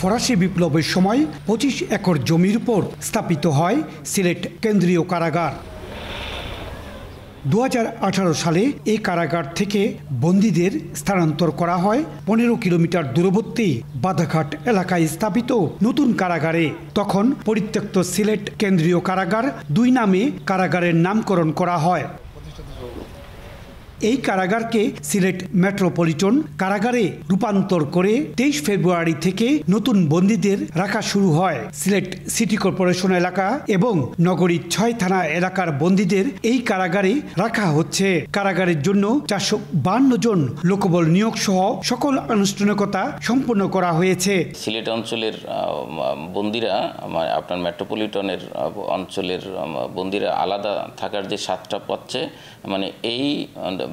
ফরাসি বিপ্লবের সময় 25 একর জমির উপর স্থাপিত হয় সিলেট কেন্দ্রীয় কারাগার। 2018 সালে এই কারাগার থেকে বন্দীদের স্থানান্তর করা হয় 15 কিলোমিটার দূরবর্তী বাধাঘাট এলাকায় স্থাপিত নতুন কারাগারে। তখন পরিত্যক্ত সিলেট কেন্দ্রীয় কারাগার 2 নামে কারাগারের নামকরণ করা হয়। এই কারাগারকে সিলেট মেট্রোপলিটন কারাগারে রূপান্তর করে 23 ফেব্রুয়ারি থেকে নতুন বন্দীদের রাখা শুরু হয়। সিলেট সিটি কর্পোরেশন এলাকা এবং নগরীর 6 থানা এলাকার বন্দীদের এই কারাগারে রাখা হচ্ছে। কারাগারের জন্য 452 জন লোকবল নিয়োগ সহ সকল আনুষ্ঠানিকতা সম্পন্ন করা হয়েছে। সিলেট অঞ্চলের বন্দীরা আপনার মেট্রোপলিটনের অঞ্চলের বন্দীরা আলাদা থাকার যে স্বাদটা পাচ্ছে, এই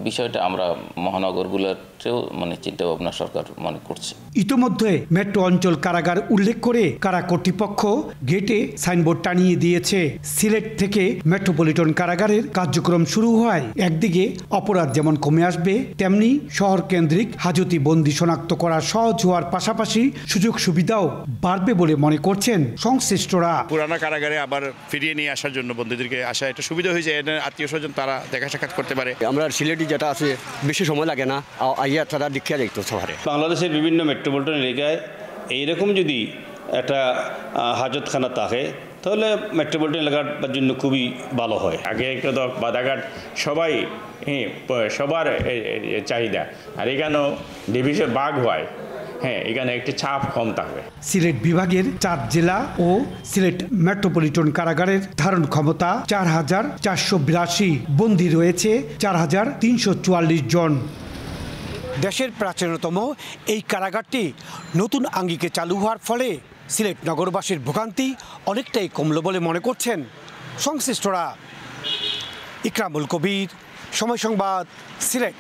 বিষয়টা আমরা মহানগরগুলোতেও চিন্তা ভাবনা সরকার মনে করছে। ইতোমধ্যে মেট্রো অঞ্চল কারাগার উল্লেখ করে কারা কর্তৃপক্ষ গেটে সাইনবোর্ড টানিয়ে দিয়েছে। সিলেট থেকে মেট্রোপলিটন কারাগারের কার্যক্রম শুরু হয়। একদিকে অপরাধ যেমন কমে আসবে, তেমনি শহর কেন্দ্রিক হাজতি বন্দী শনাক্ত করা সহজ হওয়ার পাশাপাশি সুযোগ সুবিধাও বাড়বে বলে মনে করছেন সংশ্লিষ্টরা। পুরানা কারাগারে আবার ফিরিয়ে নিয়ে আসার জন্য বন্দীদেরকে আসা একটা সুবিধা হয়েছে। আত্মীয় স্বজন তারা দেখা সাক্ষাৎ করতে পারে। আমরা সিলেটি যেটা আছে বেশি সময় লাগে না, আইয়া তারা দীক্ষা দেখতে পারে। বাংলাদেশের বিভিন্ন মেট্রোপলিটন এলাকায় এইরকম যদি একটা হাজতখানা থাকে তাহলে মেট্রোপলিটন এলাকার জন্য খুবই ভালো হয়। আগে একটা বাধাঘাট সবার চাহিদা, আর এখানেও ডিভিশন ভাগ হয়। এখানে একটি চাপ কম থাকবে। সিলেট বিভাগের 4 জেলা ও সিলেট মেট্রোপলিটন কারাগারের ধারণ ক্ষমতা 4,482, বন্দী রয়েছে 4,344 জন। দেশের প্রাচীনতম এই কারাগারটি নতুন আঙ্গিকে চালু হওয়ার ফলে সিলেট নগরবাসীর ভোগান্তি অনেকটাই কমল বলে মনে করছেন সংশ্লিষ্টরা। ইকরামুল কবির, সময় সংবাদ, সিলেট।